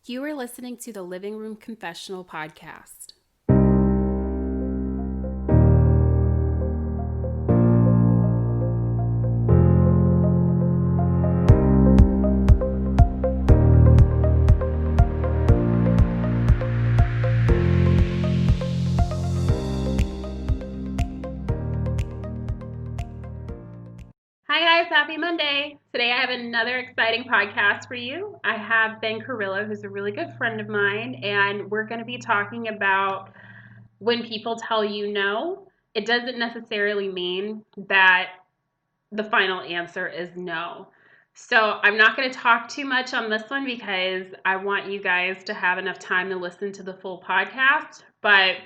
You are listening to the Living Room Confessional podcast. Hi guys, happy Monday. Today I have another exciting podcast for you. I have Ben Carrillo, who's a really good friend of mine, and we're going to be talking about when people tell you no. It doesn't necessarily mean that the final answer is no. So I'm not going to talk too much on this one because I want you guys to have enough time to listen to the full podcast. But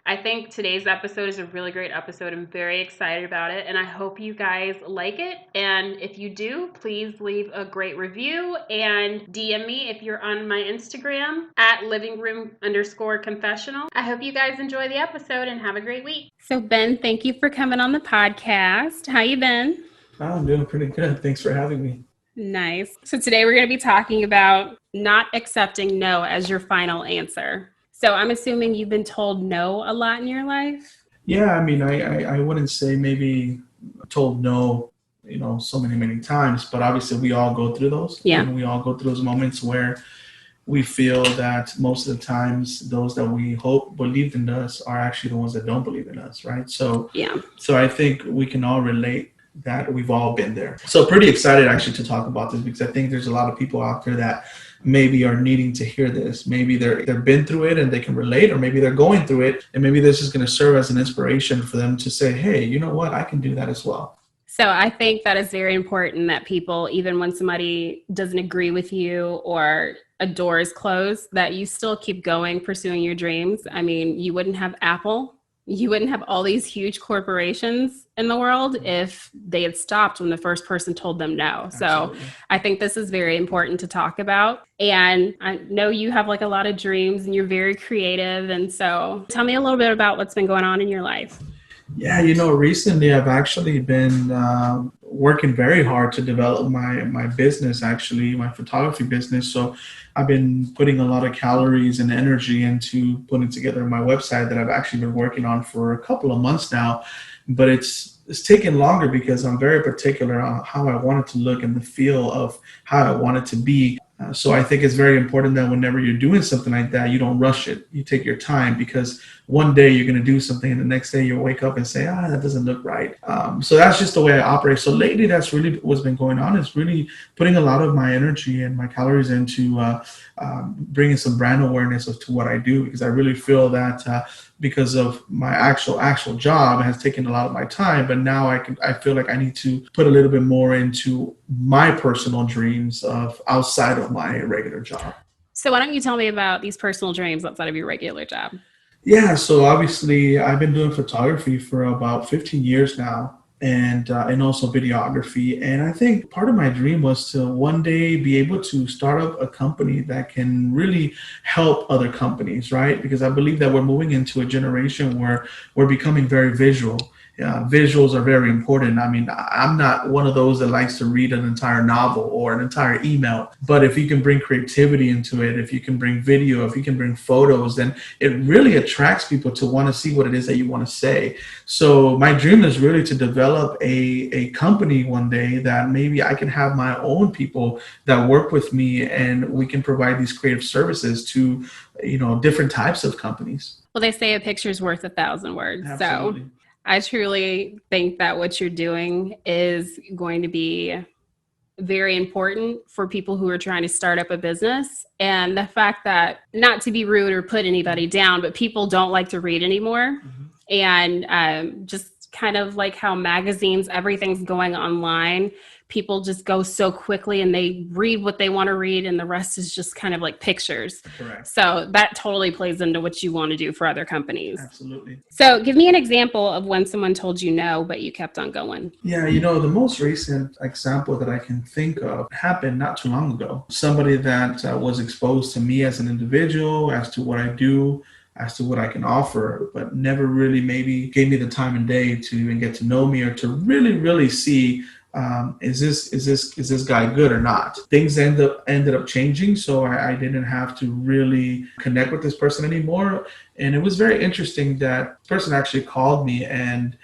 I think today's episode is a really great episode. I'm very excited about it, and I hope you guys like it. And if you do, please leave a great review and DM me if you're on my Instagram at livingroom_confessional. I hope you guys enjoy the episode and have a great week. So Ben, thank you for coming on the podcast. How you been? I'm doing pretty good. Thanks for having me. Nice. So today we're going to be talking about not accepting no as your final answer. So I'm assuming you've been told no a lot in your life? Yeah, I mean, I wouldn't say maybe told no, so many times, but obviously we all go through those. Yeah. And we all go through those moments where we feel that most of the times those that we hope believed in us are actually the ones that don't believe in us, right? So I think we can all relate that we've all been there. So pretty excited actually to talk about this because I think there's a lot of people out there that maybe are needing to hear this. Maybe they've been through it and they can relate, or maybe they're going through it and maybe this is going to serve as an inspiration for them to say, hey, you know what, I can do that as well. So I think that is very important that people, even when somebody doesn't agree with you or a door is closed, that you still keep going, pursuing your dreams. I mean, you wouldn't have Apple. You wouldn't have all these huge corporations in the world if they had stopped when the first person told them no. Absolutely. So I think this is very important to talk about. And I know you have like a lot of dreams and you're very creative. And so tell me a little bit about what's been going on in your life. Yeah, recently I've actually been working very hard to develop my business, actually, my photography business. So I've been putting a lot of calories and energy into putting together my website that I've actually been working on for a couple of months now. But it's taken longer because I'm very particular on how I want it to look and the feel of how I want it to be. So I think it's very important that whenever you're doing something like that, you don't rush it. You take your time because one day you're going to do something and the next day you'll wake up and say, that doesn't look right. So that's just the way I operate. So lately, that's really what's been going on, is really putting a lot of my energy and my calories into bringing some brand awareness to what I do, because I really feel that because of my actual job, it has taken a lot of my time, but now I feel like I need to put a little bit more into my personal dreams of outside of my regular job. So why don't you tell me about these personal dreams outside of your regular job? Yeah, so obviously I've been doing photography for about 15 years now, and also videography. And I think part of my dream was to one day be able to start up a company that can really help other companies, right? Because I believe that we're moving into a generation where we're becoming very visual. Visuals are very important. I mean, I'm not one of those that likes to read an entire novel or an entire email, but if you can bring creativity into it, if you can bring video, if you can bring photos, then it really attracts people to want to see what it is that you want to say. So my dream is really to develop a company one day that maybe I can have my own people that work with me, and we can provide these creative services to, different types of companies. Well, they say a picture's worth 1,000 words. Absolutely. So I truly think that what you're doing is going to be very important for people who are trying to start up a business. And the fact that, not to be rude or put anybody down, but people don't like to read anymore. Mm-hmm. And just kind of like how magazines, everything's going online. People just go so quickly and they read what they want to read, and the rest is just kind of like pictures. Correct. So that totally plays into what you want to do for other companies. Absolutely. So give me an example of when someone told you no, but you kept on going. Yeah, the most recent example that I can think of happened not too long ago. Somebody that was exposed to me as an individual, as to what I do, as to what I can offer, but never really maybe gave me the time and day to even get to know me or to really, really see Is this guy good or not? Things ended up changing, so I didn't have to really connect with this person anymore. And it was very interesting that this person actually called me and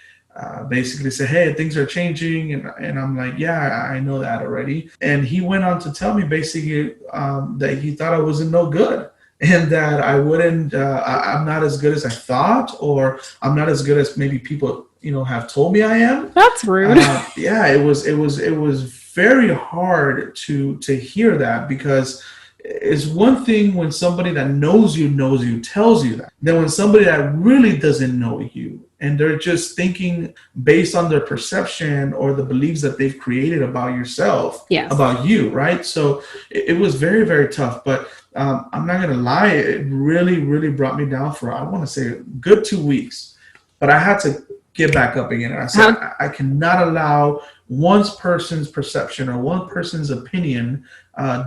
basically said, "Hey, things are changing," and I'm like, "Yeah, I know that already." And he went on to tell me basically that he thought I wasn't no good. And that I wouldn't, I'm not as good as I thought, or I'm not as good as maybe people, have told me I am. That's rude. Yeah, it was very hard to hear that, because it's one thing when somebody that knows you tells you that. Then when somebody that really doesn't know you and they're just thinking based on their perception or the beliefs that they've created about yourself, Yes. about you, right? So it was very, very tough. But I'm not gonna lie, it really, really brought me down for, I want to say, a good 2 weeks. But I had to get back up again. And I said, I cannot allow one person's perception or one person's opinion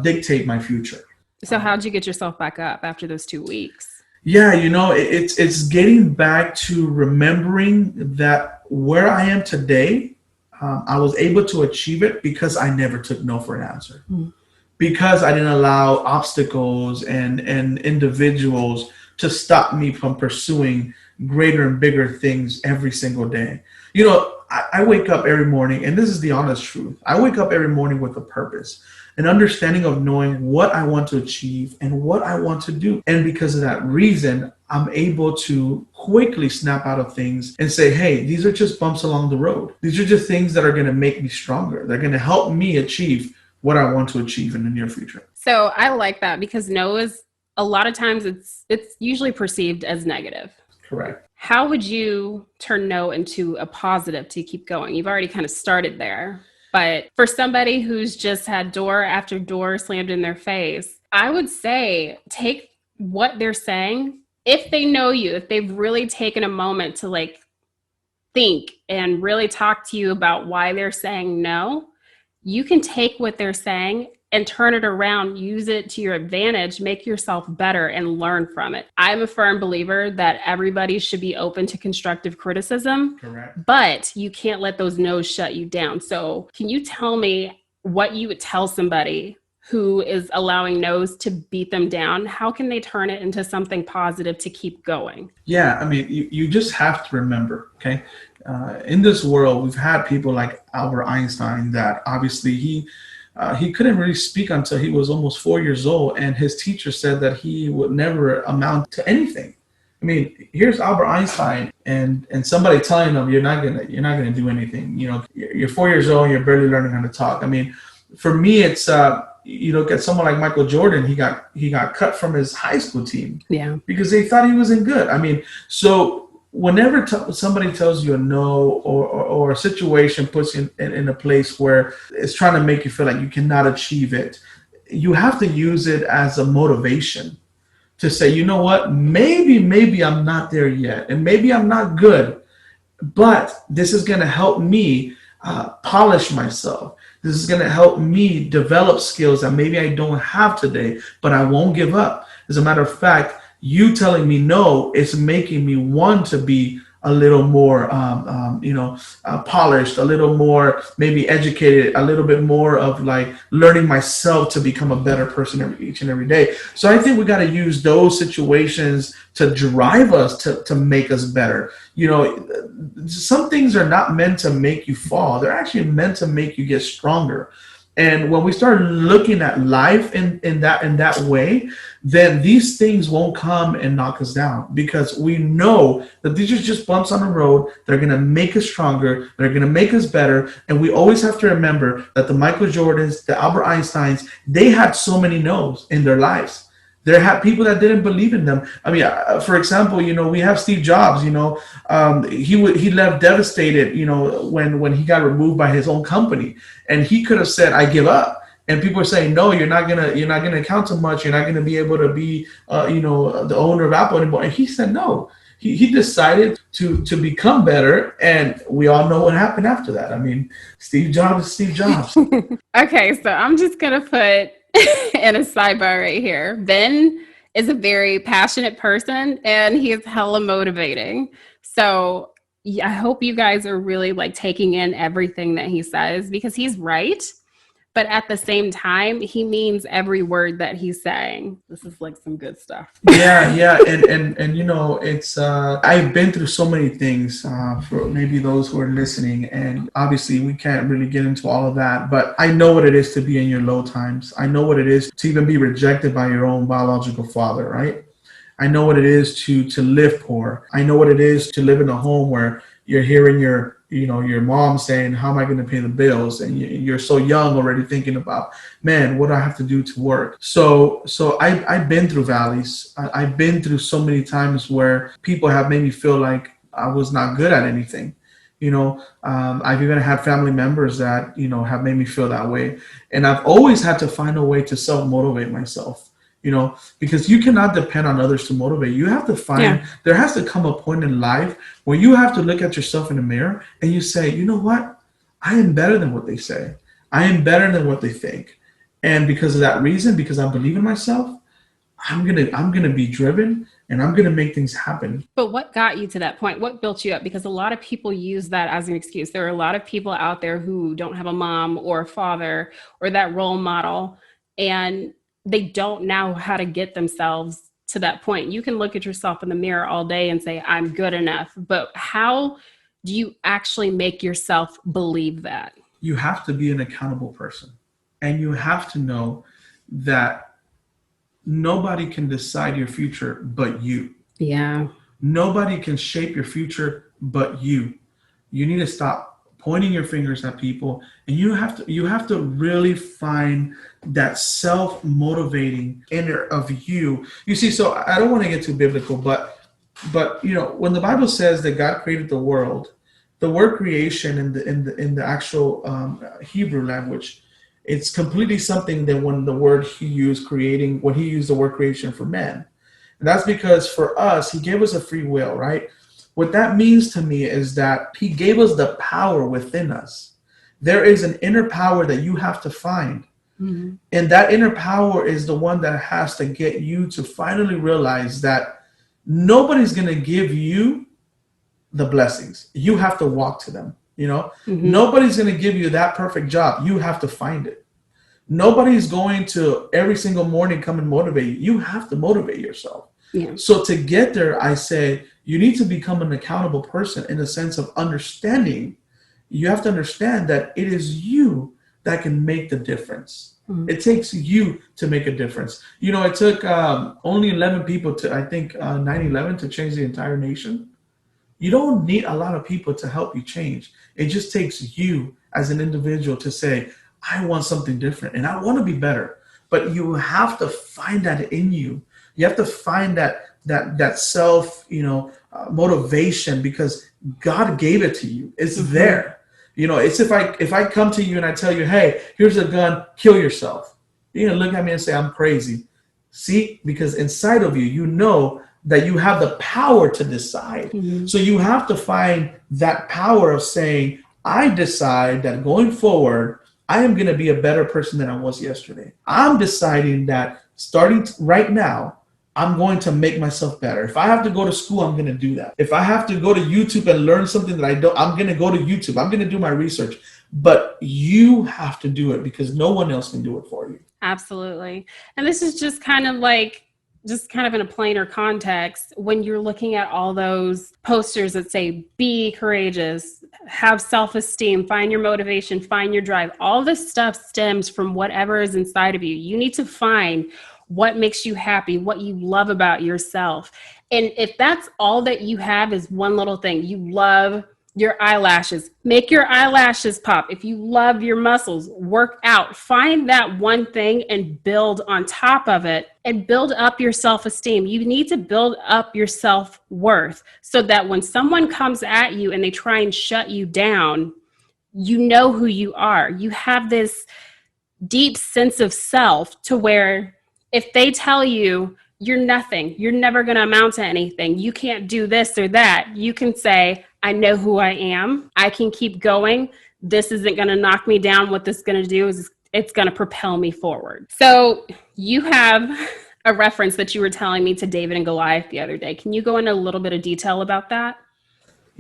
dictate my future. So how'd you get yourself back up after those 2 weeks? Yeah, it's getting back to remembering that where I am today, I was able to achieve it because I never took no for an answer. Mm. Because I didn't allow obstacles and individuals to stop me from pursuing greater and bigger things every single day. I wake up every morning, and this is the honest truth. I wake up every morning with a purpose, an understanding of knowing what I want to achieve and what I want to do. And because of that reason, I'm able to quickly snap out of things and say, hey, these are just bumps along the road. These are just things that are going to make me stronger. They're going to help me achieve what I want to achieve in the near future. So I like that, because no is, a lot of times it's usually perceived as negative. Correct. How would you turn no into a positive to keep going? You've already kind of started there, but for somebody who's just had door after door slammed in their face, I would say take what they're saying. If they know you, if they've really taken a moment to think and really talk to you about why they're saying no, you can take what they're saying and turn it around, use it to your advantage, make yourself better, and learn from it. I'm a firm believer that everybody should be open to constructive criticism. Correct. But you can't let those no's shut you down. So can you tell me what you would tell somebody who is allowing no's to beat them down? How can they turn it into something positive to keep going? Yeah, I mean, you just have to remember, okay? In this world, we've had people like Albert Einstein that obviously he couldn't really speak until he was almost 4 years old, and his teacher said that he would never amount to anything. I mean, here's Albert Einstein, and somebody telling him you're not gonna do anything. You're 4 years old and you're barely learning how to talk. I mean, for me, it's you look at someone like Michael Jordan. He got cut from his high school team, yeah, because they thought he wasn't good. I mean, so whenever somebody tells you a no, or a situation puts you in a place where it's trying to make you feel like you cannot achieve it, you have to use it as a motivation to say, you know what, maybe I'm not there yet, and maybe I'm not good, but this is going to help me polish myself. This is going to help me develop skills that maybe I don't have today, but I won't give up. As a matter of fact, you telling me no is making me want to be a little more, polished, a little more maybe educated, a little bit more of learning myself to become a better person each and every day. So I think we got to use those situations to drive us to make us better. Some things are not meant to make you fall. They're actually meant to make you get stronger. And when we start looking at life in that way, then these things won't come and knock us down, because we know that these are just bumps on the road. They're going to make us stronger. They're going to make us better. And we always have to remember that the Michael Jordans, the Albert Einsteins, they had so many no's in their lives. There had people that didn't believe in them. I mean, for example, we have Steve Jobs. He left devastated. When he got removed by his own company, and he could have said, "I give up." And people are saying, "No, you're not gonna count so much. You're not gonna be able to be, the owner of Apple anymore." And he said, "No." He decided to become better, and we all know what happened after that. I mean, Steve Jobs is Steve Jobs. Okay, so I'm just gonna put in a sidebar right here. Ben is a very passionate person, and he is hella motivating. So I hope you guys are really like taking in everything that he says, because he's right. But at the same time, he means every word that he's saying. This is like some good stuff. Yeah, yeah, and you know, it's I've been through so many things for maybe those who are listening, and obviously we can't really get into all of that, but I know what it is to be in your low times. I know what it is to even be rejected by your own biological father, right? I know what it is to live poor. I know what it is to live in a home where you're hearing your mom saying, "How am I going to pay the bills?" And you're so young already thinking about, "Man, what do I have to do to work?" So I've been through valleys. I've been through so many times where people have made me feel like I was not good at anything. I've even had family members that have made me feel that way, and I've always had to find a way to self motivate myself. Because you cannot depend on others to motivate you. You have to find, there has to come a point in life where you have to look at yourself in the mirror and you say, you know what? I am better than what they say. I am better than what they think. And because of that reason, because I believe in myself, I'm gonna be driven and I'm gonna make things happen. But what got you to that point? What built you up? Because a lot of people use that as an excuse. There are a lot of people out there who don't have a mom or a father or that role model, and they don't know how to get themselves to that point. You can look at yourself in the mirror all day and say, I'm good enough. But how do you actually make yourself believe that? You have to be an accountable person. And you have to know that nobody can decide your future but you. Yeah. Nobody can shape your future but you. You need to stop pointing your fingers at people, and you have to really find that self-motivating inner of you. You see, so I don't want to get too biblical, but when the Bible says that God created the world, the word creation in the actual Hebrew language, it's completely something that when the word he used creating, when he used the word creation for man. And that's because for us, he gave us a free will, right? What that means to me is that he gave us the power within us. There is an inner power that you have to find. Mm-hmm. And that inner power is the one that has to get you to finally realize that nobody's going to give you the blessings. You have to walk to them. Mm-hmm. Nobody's going to give you that perfect job. You have to find it. Nobody's going to every single morning come and motivate you. You have to motivate yourself. Yeah. So to get there, I say you need to become an accountable person in the sense of understanding. You have to understand that it is you that can make the difference. Mm-hmm. It takes you to make a difference. It took only 11 people to, I think, 9/11 to change the entire nation. You don't need a lot of people to help you change. It just takes you as an individual to say, I want something different and I want to be better. But you have to find that in you. You have to find that self, motivation, because God gave it to you. It's mm-hmm. there. It's if I come to you and I tell you, hey, here's a gun, kill yourself. You're gonna look at me and say I'm crazy. See, because inside of you, you know that you have the power to decide. Mm-hmm. So you have to find that power of saying, I decide that going forward, I am going to be a better person than I was yesterday. I'm deciding that starting right now, I'm going to make myself better. If I have to go to school, I'm going to do that. If I have to go to YouTube and learn something that I don't, I'm going to go to YouTube. I'm going to do my research. But you have to do it because no one else can do it for you. Absolutely. And this is just kind of in a plainer context, when you're looking at all those posters that say, be courageous, have self-esteem, find your motivation, find your drive, all this stuff stems from whatever is inside of you. You need to find what makes you happy, what you love about yourself. And if that's all that you have is one little thing, you love your eyelashes, make your eyelashes pop. If you love your muscles, work out, find that one thing and build on top of it and build up your self-esteem. You need to build up your self-worth so that when someone comes at you and they try and shut you down, you know who you are. You have this deep sense of self to where if they tell you you're nothing, you're never going to amount to anything, you can't do this or that, you can say, I know who I am. I can keep going. This isn't going to knock me down. What this is going to do is it's going to propel me forward. So you have a reference that you were telling me to David and Goliath the other day. Can you go into a little bit of detail about that?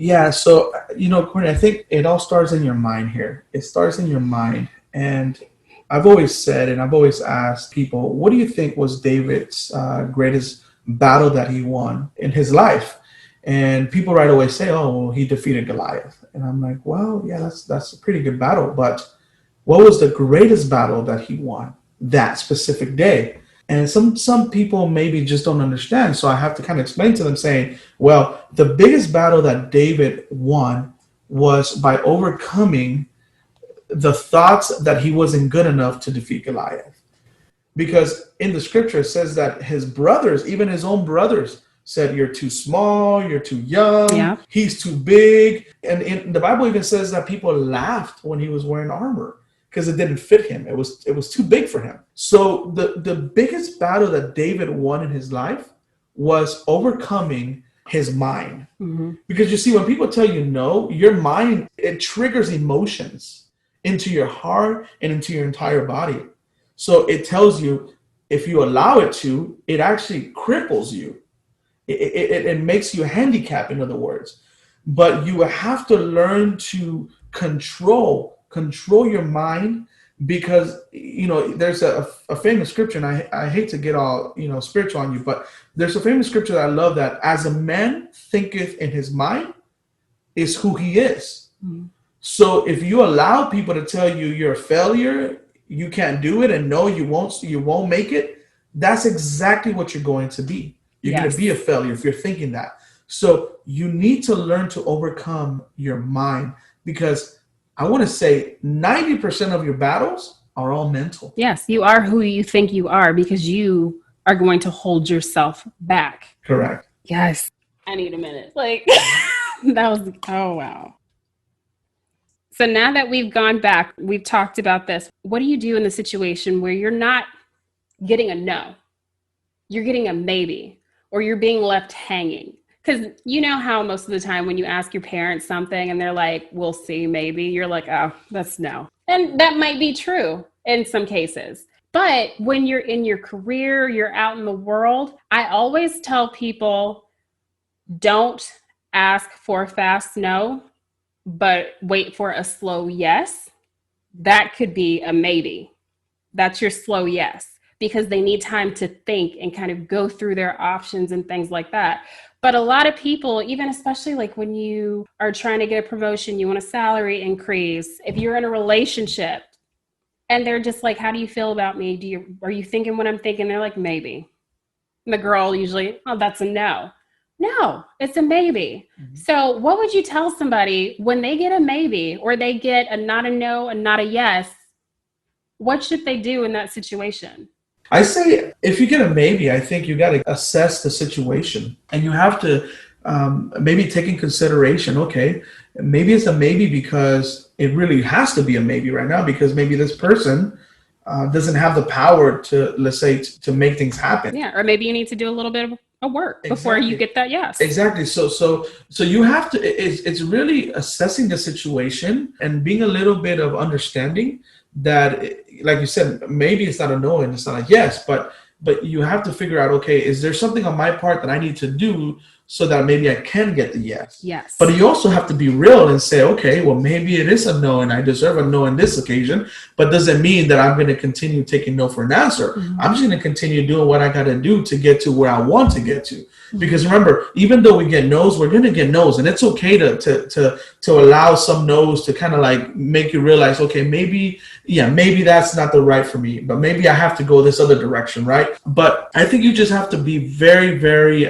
Yeah, so Courtney, I think it all starts in your mind here. It starts in your mind, and I've always said, and I've always asked people, what do you think was David's greatest battle that he won in his life? And people right away say, "Oh, well, he defeated Goliath," and I'm like, "Well, yeah, that's a pretty good battle, but what was the greatest battle that he won that specific day?" And some people maybe just don't understand. So I have to kind of explain to them saying, well, the biggest battle that David won was by overcoming the thoughts that he wasn't good enough to defeat Goliath. Because in the scripture it says that his brothers, even his own brothers, said, "You're too small, you're too young, Yeah. he's too big." And the Bible even says that people laughed when he was wearing armor because it didn't fit him. It was too big for him. So the biggest battle that David won in his life was overcoming his mind. Mm-hmm. Because you see, when people tell you no, your mind, it triggers emotions into your heart and into your entire body. So it tells you, if you allow it to, it actually cripples you. It makes you handicapped, in other words. But you have to learn to control your mind, because there's a famous scripture, and I hate to get all spiritual on you, but there's a famous scripture that I love, that as a man thinketh in his mind is who he is. Mm-hmm. So if you allow people to tell you you're a failure, you can't do it, and no, you won't make it, that's exactly what you're going to be. You're going to be a failure if you're thinking that. So you need to learn to overcome your mind, because I want to say 90% of your battles are all mental. Yes, you are who you think you are because you are going to hold yourself back. Correct. Yes. I need a minute. Like, that was, oh, wow. So now that we've gone back, we've talked about this. What do you do in the situation where you're not getting a no? You're getting a maybe, or you're being left hanging? Because you know how most of the time when you ask your parents something and they're like, "We'll see, maybe," you're like, "Oh, that's no." And that might be true in some cases. But when you're in your career, you're out in the world, I always tell people, don't ask for a fast no, but wait for a slow yes. That could be a maybe. That's your slow yes, because they need time to think and kind of go through their options and things like that. But a lot of people, even especially like when you are trying to get a promotion, you want a salary increase, if you're in a relationship and they're just like, "How do you feel about me? Are you thinking what I'm thinking?" They're like, "Maybe." And the girl usually, "Oh, that's a no." No, it's a maybe. Mm-hmm. So what would you tell somebody when they get a maybe, or they get a not a no and not a yes? What should they do in that situation? I say, if you get a maybe, I think you got to assess the situation, and you have to maybe take in consideration, okay, maybe it's a maybe because it really has to be a maybe right now, because maybe this person doesn't have the power to, let's say, to make things happen. Yeah, or maybe you need to do a little bit of work before you get that yes. Exactly. So you have to. It's really assessing the situation and being a little bit of understanding that, like you said, maybe it's not a no and it's not a yes, but you have to figure out, okay, is there something on my part that I need to do so that maybe I can get the yes? Yes. But you also have to be real and say, okay, well, maybe it is a no and I deserve a no in this occasion, but doesn't mean that I'm going to continue taking no for an answer. Mm-hmm. I'm just going to continue doing what I got to do to get to where I want to get to. Mm-hmm. Because remember, even though we get no's, we're going to get no's, and it's okay to allow some no's to kind of like make you realize, okay, maybe that's not the right for me, but maybe I have to go this other direction, right? But I think you just have to be very, very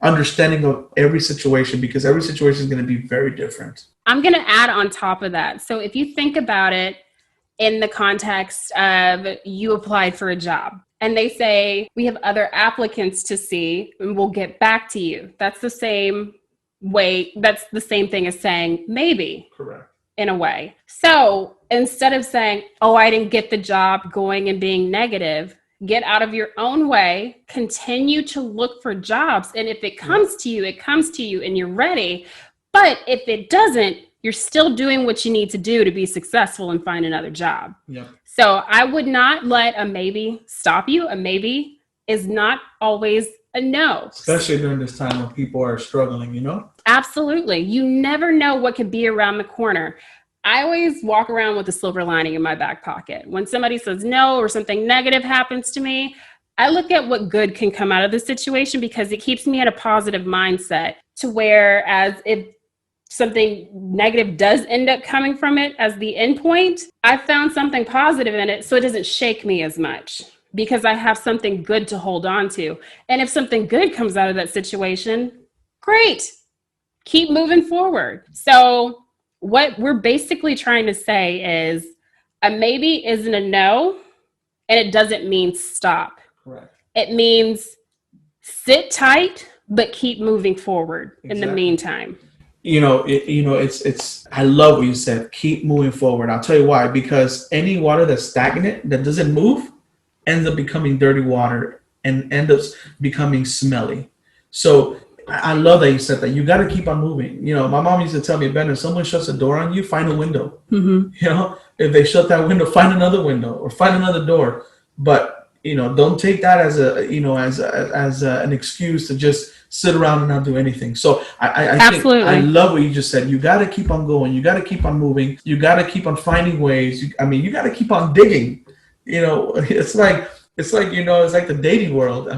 understanding of every situation, because every situation is going to be very different. I'm going to add on top of that. So if you think about it in the context of you applied for a job and they say, "We have other applicants to see and we'll get back to you." That's the same way. That's the same thing as saying maybe. Correct. In a way. So instead of saying, "Oh, I didn't get the job," going and being negative, get out of your own way, continue to look for jobs. And if it comes to you, it comes to you and you're ready. But if it doesn't, you're still doing what you need to do to be successful and find another job. Yep. So I would not let a maybe stop you. A maybe is not always a no. Especially during this time when people are struggling, Absolutely. You never know what could be around the corner. I always walk around with a silver lining in my back pocket. When somebody says no or something negative happens to me, I look at what good can come out of the situation because it keeps me in a positive mindset to where as if something negative does end up coming from it as the end point, I found something positive in it so it doesn't shake me as much because I have something good to hold on to. And if something good comes out of that situation, great, keep moving forward. So, what we're basically trying to say is a maybe isn't a no, and it doesn't mean stop. Correct. It means sit tight, but keep moving forward in the meantime. It's I love what you said. Keep moving forward. I'll tell you why. Because any water that's stagnant, that doesn't move, ends up becoming dirty water and ends up becoming smelly. So I love that you said that. You got to keep on moving. My mom used to tell me, Ben, if someone shuts a door on you, find a window. Mm-hmm. If they shut that window, find another window or find another door. But don't take that as an excuse to just sit around and not do anything. So I think I love what you just said. You got to keep on going. You got to keep on moving. You got to keep on finding ways. You got to keep on digging. It's like it's like the dating world.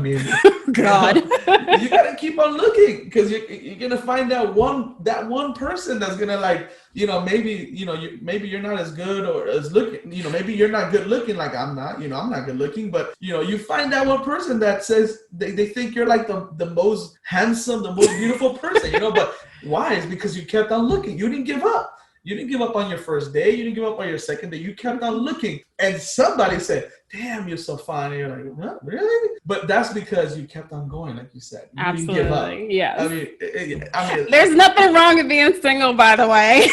God, you got to keep on looking because you're gonna find that one person that's gonna maybe you're not as good or as looking. Maybe you're not good looking like I'm not. I'm not good looking, but you find that one person that says they think you're like the most handsome, the most beautiful person. But why? It's because you kept on looking. You didn't give up. You didn't give up on your first day. You didn't give up on your second day. You kept on looking. And somebody said, damn, you're so fine. And you're like, what? Really? But that's because you kept on going, like you said. You absolutely. Didn't give up. Yes. There's nothing wrong with being single, by the way.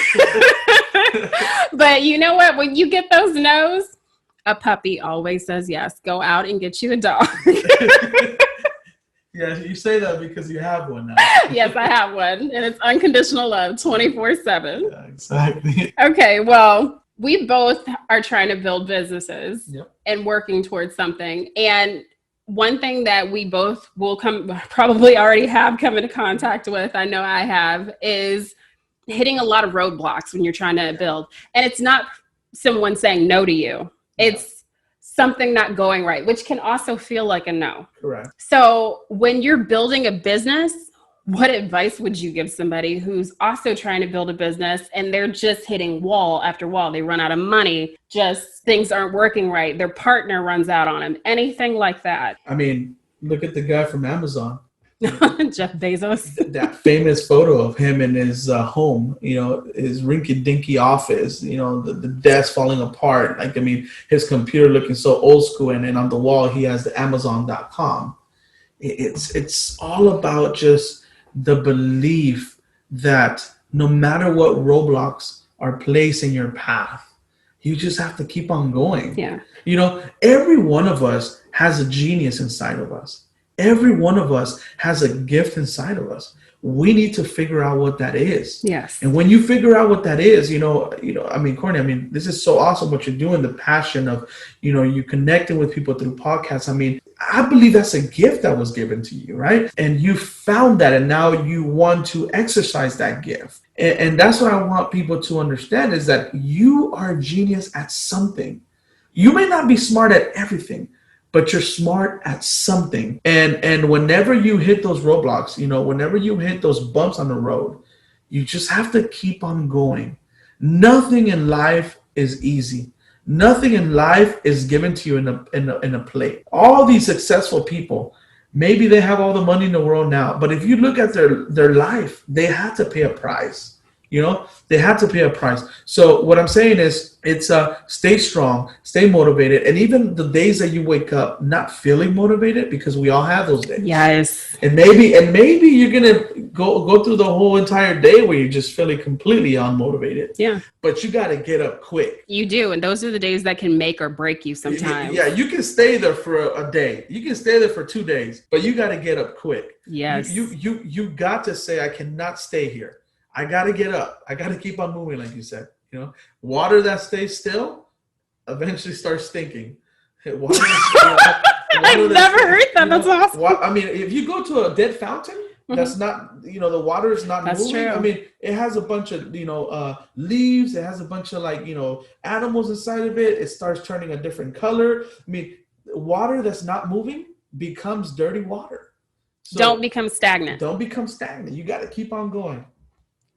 But you know what? When you get those no's, a puppy always says yes. Go out and get you a dog. Yeah, you say that because you have one now. Yes, I have one. And it's unconditional love 24/7. Yeah, exactly. Okay, well, we both are trying to build businesses. Yep. And working towards something. And one thing that we both will probably already have come into contact with, I know I have, is hitting a lot of roadblocks when you're trying to build. And it's not someone saying no to you. It's something not going right, which can also feel like a no. Correct. So when you're building a business, what advice would you give somebody who's also trying to build a business and they're just hitting wall after wall? They run out of money, just things aren't working right. Their partner runs out on them, anything like that. Look at the guy from Amazon. Jeff Bezos. That famous photo of him in his home, his rinky-dinky office, the desk falling apart. His computer looking so old school. And then on the wall, he has the Amazon.com. It's all about just the belief that no matter what roadblocks are placed in your path, you just have to keep on going. Yeah. Every one of us has a genius inside of us. Every one of us has a gift inside of us. We need to figure out what that is. Yes. And when you figure out what that is, Courtney, this is so awesome what you're doing, the passion of, you connecting with people through podcasts. I believe that's a gift that was given to you, right? And you found that, and now you want to exercise that gift. And that's what I want people to understand is that you are a genius at something. You may not be smart at everything, but you're smart at something. And whenever you hit those roadblocks, whenever you hit those bumps on the road, you just have to keep on going. Nothing in life is easy. Nothing in life is given to you in a plate. All these successful people, maybe they have all the money in the world now, but if you look at their life, they had to pay a price. They had to pay a price. So what I'm saying is it's stay strong, stay motivated. And even the days that you wake up not feeling motivated, because we all have those days. Yes. And maybe you're going to go through the whole entire day where you're just feeling completely unmotivated. Yeah. But you got to get up quick. You do. And those are the days that can make or break you sometimes. Yeah. You can stay there for a day. You can stay there for 2 days, but you got to get up quick. Yes. You got to say, I cannot stay here. I got to get up. I got to keep on moving, like you said. Water that stays still eventually starts stinking. I've never heard that. That's awesome. If you go to a dead fountain, that's not, the water is not That's moving. I true. mean, it has a bunch of, leaves. It has a bunch of animals inside of it. It starts turning a different color. I mean, water that's not moving becomes dirty water. Don't So become stagnant. don't become stagnant. You got to keep on going.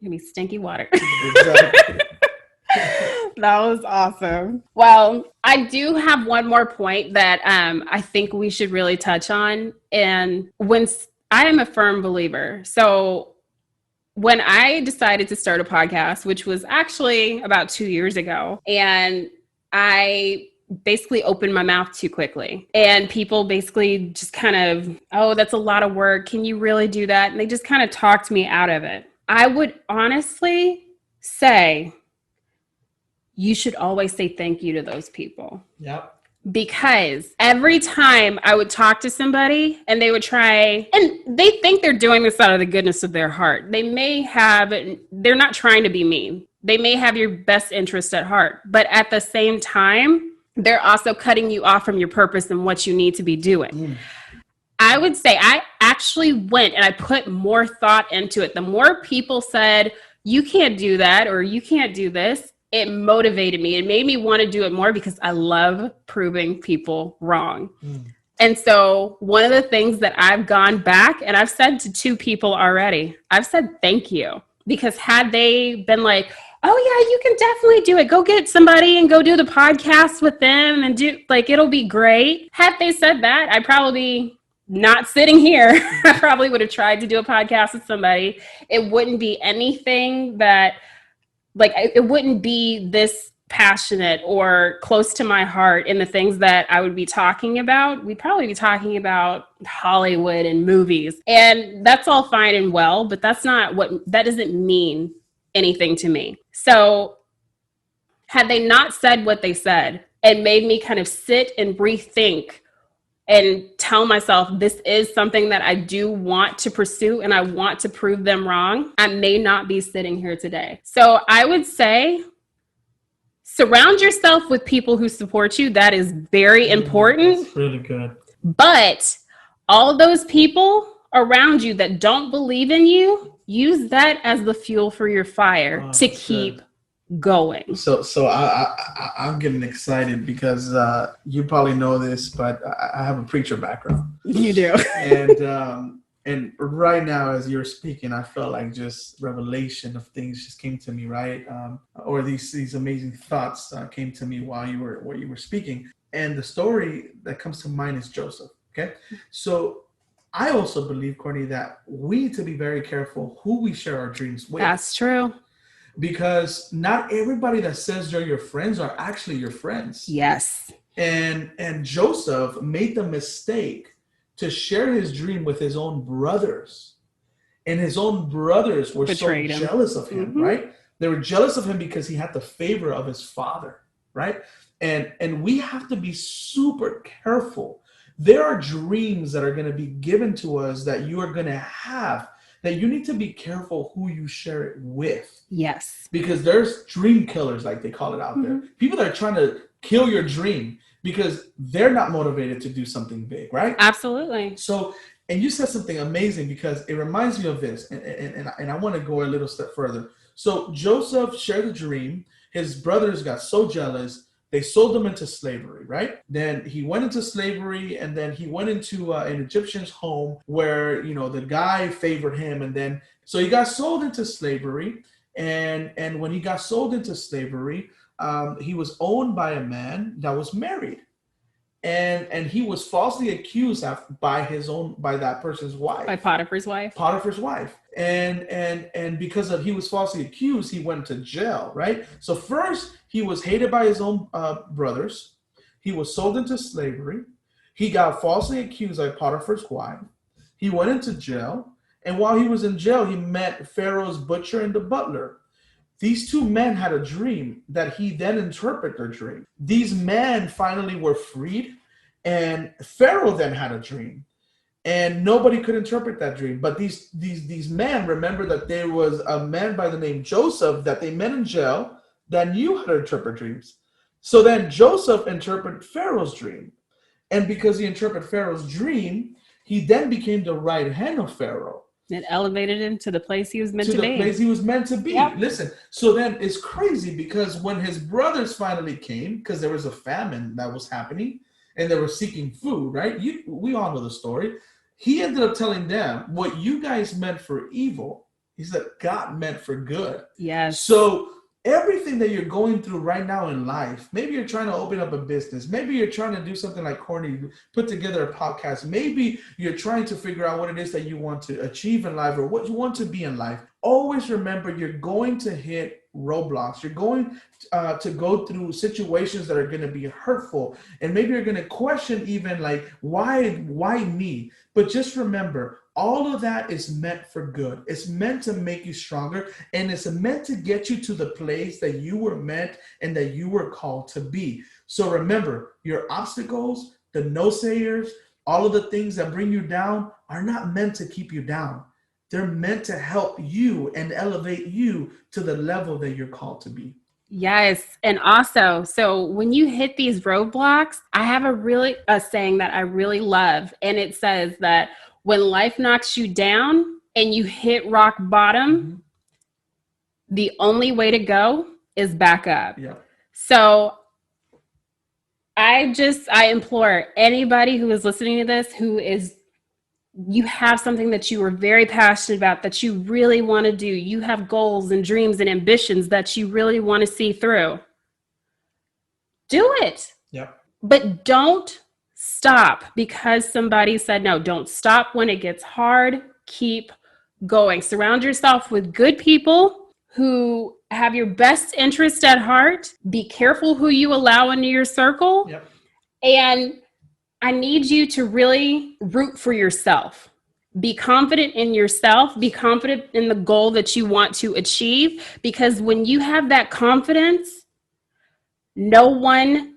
It'll be stinky water. Exactly. That was awesome. Well, I do have one more point that I think we should really touch on. And I am a firm believer. So when I decided to start a podcast, which was actually about 2 years ago, and I basically opened my mouth too quickly, and people basically just kind of, oh, that's a lot of work. Can you really do that? And they just kind of talked me out of it. I would honestly say you should always say thank you to those people. Yep. Because every time I would talk to somebody and they would try, and they think they're doing this out of the goodness of their heart. They're not trying to be mean. They may have your best interest at heart, but at the same time, they're also cutting you off from your purpose and what you need to be doing. I would say I actually went and I put more thought into it. The more people said, you can't do that, or you can't do this, it motivated me. It made me want to do it more because I love proving people wrong. And so one of the things that I've gone back and I've said to 2 people already, I've said thank you, because had they been like, oh yeah, you can definitely do it. Go get somebody and go do the podcast with them and it'll be great. Had they said that, I'd probably be not sitting here. I probably would have tried to do a podcast with somebody. It wouldn't be anything that, it wouldn't be this passionate or close to my heart in the things that I would be talking about. We'd probably be talking about Hollywood and movies. And that's all fine and well, but that doesn't mean anything to me. So had they not said what they said, it made me kind of sit and rethink and tell myself this is something that I do want to pursue and I want to prove them wrong, I may not be sitting here today. So I would say surround yourself with people who support you. That is very important. That's really good. But all those people around you that don't believe in you, use that as the fuel for your fire to keep going. So I'm getting excited because you probably know this, but I have a preacher background. You do. And right now, as you're speaking, I felt like just revelation of things just came to me, right? Or these amazing thoughts came to me while you were speaking. And the story that comes to mind is Joseph. Okay, so I also believe, Courtney, that we need to be very careful who we share our dreams with. That's true. Because not everybody that says they're your friends are actually your friends. Yes. And Joseph made the mistake to share his dream with his own brothers. And his own brothers were Betrayed him. Jealous of him, right? They were jealous of him because he had the favor of his father, right? And we have to be super careful. There are dreams that are going to be given to us that you are going to have, that you need to be careful who you share it with. Yes. Because there's dream killers, like they call it out there. People that are trying to kill your dream because they're not motivated to do something big, right? Absolutely. So, and you said something amazing because it reminds me of this, and I want to go a little step further. So Joseph shared the dream. His brothers got so jealous, they sold him into slavery, right? Then he went into slavery, and then he went into an Egyptian's home where, the guy favored him. And then, so he got sold into slavery. And when he got sold into slavery, he was owned by a man that was married. And he was falsely accused by that person's wife. By Potiphar's wife. And because he was falsely accused, he went to jail, right? So first, he was hated by his own brothers. He was sold into slavery. He got falsely accused by Potiphar's wife. He went into jail. And while he was in jail, he met Pharaoh's butcher and the butler. These 2 men had a dream that he then interpreted their dream. These men finally were freed, and Pharaoh then had a dream. And nobody could interpret that dream. But these men remember that there was a man by the name Joseph that they met in jail that knew how to interpret dreams. So then Joseph interpreted Pharaoh's dream. And because he interpreted Pharaoh's dream, he then became the right hand of Pharaoh. It elevated him to the place he was meant to to the be. place he was meant to be. Yep. Listen, so then it's crazy because when his brothers finally came, because there was a famine that was happening and they were seeking food, right? We all know the story. He ended up telling them, what you guys meant for evil, he said, God meant for good. Yes. So everything that you're going through right now in life, maybe you're trying to open up a business, maybe you're trying to do something like Courtney, put together a podcast, maybe you're trying to figure out what it is that you want to achieve in life or what you want to be in life. Always remember, you're going to hit roadblocks. You're going to go through situations that are going to be hurtful, and maybe you're going to question even like, why me? But just remember, all of that is meant for good. It's meant to make you stronger, and it's meant to get you to the place that you were meant and that you were called to be. So remember, your obstacles, the no-sayers, all of the things that bring you down are not meant to keep you down. They're meant to help you and elevate you to the level that you're called to be. Yes. And also, so when you hit these roadblocks, I have a saying that I really love. And it says that when life knocks you down and you hit rock bottom, the only way to go is back up. Yeah. So I implore anybody who is listening to this, you have something that you are very passionate about, that you really want to do. You have goals and dreams and ambitions that you really want to see through. Do it. Yep. But don't stop because somebody said no. Don't stop when it gets hard. Keep going. Surround yourself with good people who have your best interest at heart. Be careful who you allow into your circle. Yep. And I need you to really root for yourself. Be confident in yourself. Be confident in the goal that you want to achieve. Because when you have that confidence, no one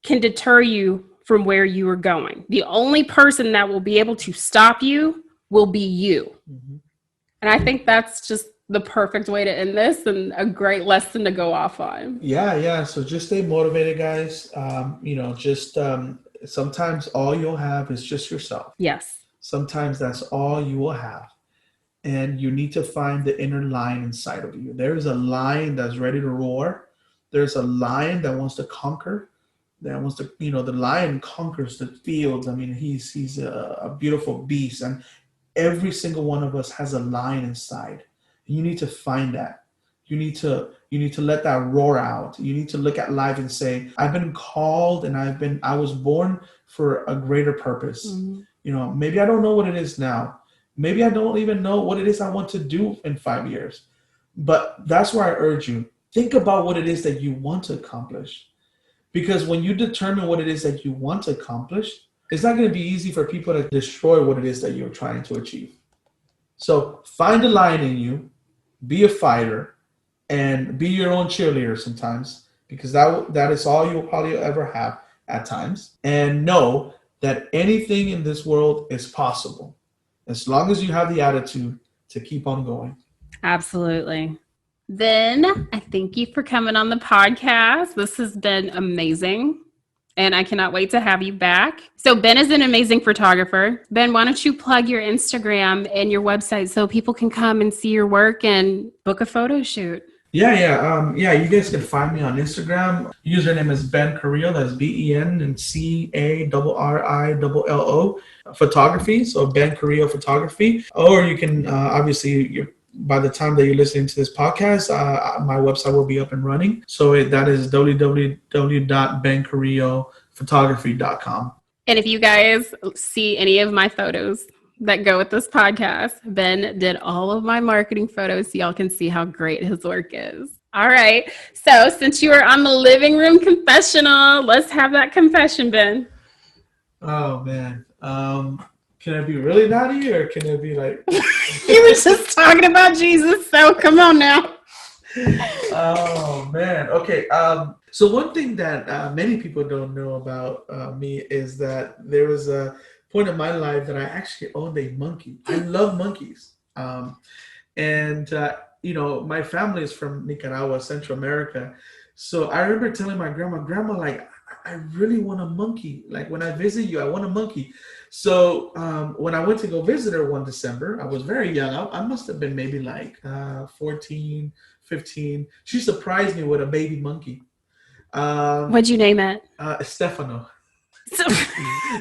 can deter you from where you are going. The only person that will be able to stop you will be you. Mm-hmm. And I think that's just the perfect way to end this and a great lesson to go off on. Yeah. So just stay motivated, guys. Sometimes all you'll have is just yourself. Yes. Sometimes that's all you will have. And you need to find the inner lion inside of you. There is a lion that's ready to roar. There's a lion that wants to conquer. That wants to, the lion conquers the fields. I mean, he's a beautiful beast. And every single one of us has a lion inside. And you need to find that. You need to let that roar out. You need to look at life and say, I've been called and I was born for a greater purpose. Mm-hmm. Maybe I don't know what it is now. Maybe I don't even know what it is I want to do in 5 years. But that's where I urge you. Think about what it is that you want to accomplish. Because when you determine what it is that you want to accomplish, it's not going to be easy for people to destroy what it is that you're trying to achieve. So find a lion in you, be a fighter, and be your own cheerleader sometimes, because that is all you'll probably ever have at times. And know that anything in this world is possible, as long as you have the attitude to keep on going. Absolutely. Ben, I thank you for coming on the podcast. This has been amazing, and I cannot wait to have you back. So Ben is an amazing photographer. Ben, why don't you plug your Instagram and your website so people can come and see your work and book a photo shoot? Yeah. You guys can find me on Instagram. Username is Ben Carrillo. That's BEN and CARRILLO photography. So Ben Carrillo photography. Or you can obviously by the time that you're listening to this podcast, my website will be up and running. So that is www.bencarrillophotography.com. And if you guys see any of my photos that go with this podcast, Ben did all of my marketing photos so y'all can see how great his work is. All right. So since you are on the living room confessional, let's have that confession, Ben. Oh, man. Can I be really naughty or can it be like... You were just talking about Jesus, so come on now. Oh, man. Okay. So one thing that many people don't know about me is that there was a point in my life that I actually owned a monkey. I love monkeys. My family is from Nicaragua, Central America. So I remember telling my grandma, like, I really want a monkey. Like when I visit you, I want a monkey. So when I went to go visit her one December, I was very young. I must have been maybe like 14, 15. She surprised me with a baby monkey. What'd you name it? Stefano. So,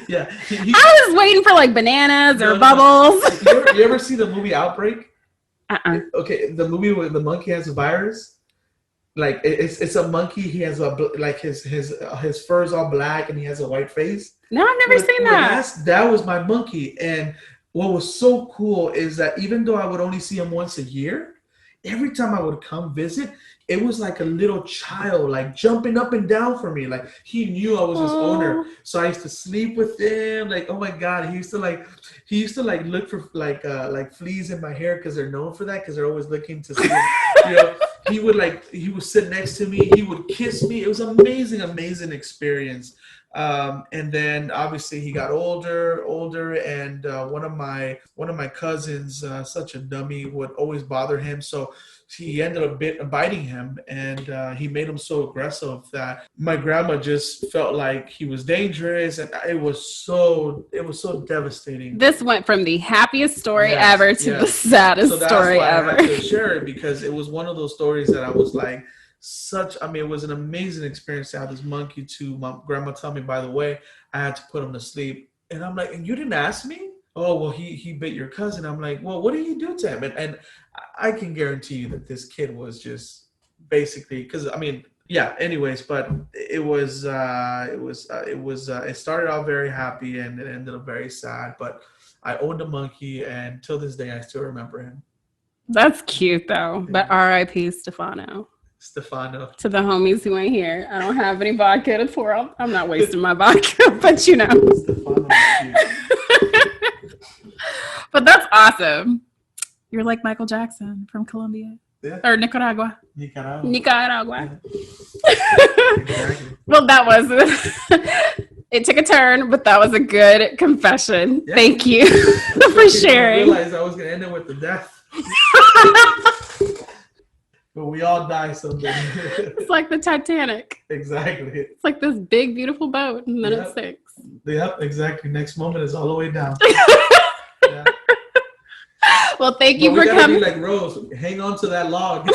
Yeah. I was waiting for like bananas or bubbles. You ever see the movie Outbreak? Uh-uh. Okay, the movie where the monkey has a virus. Like it's a monkey. He has a like his fur is all black and he has a white face. No, I've never seen that. That was my monkey. And what was so cool is that even though I would only see him once a year, every time I would come visit, it was like a little child, like jumping up and down for me. Like he knew I was his owner, so I used to sleep with him. Like, oh my god, he used to like look for like fleas in my hair because they're known for that because they're always looking to see. You know, he would sit next to me. He would kiss me. It was amazing experience. And then obviously he got older, and one of my cousins, such a dummy, would always bother him. So he ended up biting him, and he made him so aggressive that my grandma just felt like he was dangerous, and it was so devastating. This went from the happiest story ever to the saddest story ever. I had to share it because it was one of those stories that I was like, it was an amazing experience to have this monkey to my grandma tell me, by the way, I had to put him to sleep. And I'm like, and you didn't ask me? Oh, well, he bit your cousin. I'm like, well, what did you do to him? And I can guarantee you that this kid was just basically, because yeah, anyways, but it started out very happy and it ended up very sad. But I owned a monkey, and till this day, I still remember him. That's cute though. But R.I.P. Stefano. To the homies who ain't here. I don't have any vodka to pour out. I'm not wasting my vodka, but you know. Stefano But that's awesome. You're like Michael Jackson from Colombia. Yeah. Or Nicaragua. Yeah. Exactly. Well, that was it. It took a turn, but that was a good confession. Yeah. Thank you for sharing. I realized I was going to end it with the death. But we all die someday. It's like the Titanic. Exactly. It's like this big, beautiful boat, and then it sinks. Yep, exactly. Next moment is all the way down. Yeah. Well, thank you for coming. Be like Rose, hang on to that log.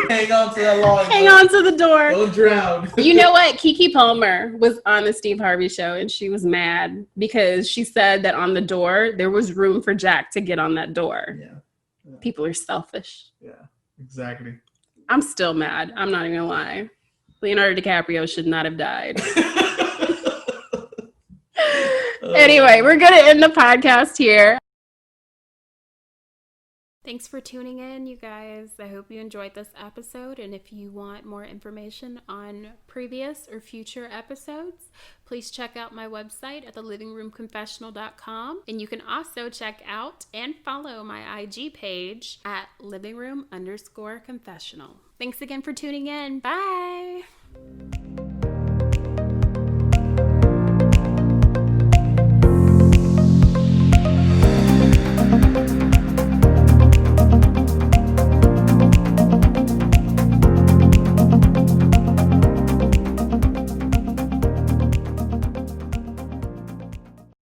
Hang on to that log. Hang on to the door. Don't drown. You know what? Keke Palmer was on the Steve Harvey show, and she was mad because she said that on the door, there was room for Jack to get on that door. Yeah. People are selfish. Yeah. Exactly. I'm still mad. I'm not even gonna lie. Leonardo DiCaprio should not have died. Anyway, we're gonna end the podcast here. Thanks for tuning in, you guys. I hope you enjoyed this episode. And if you want more information on previous or future episodes, please check out my website at thelivingroomconfessional.com. And you can also check out and follow my IG page at livingroom_confessional. Thanks again for tuning in. Bye.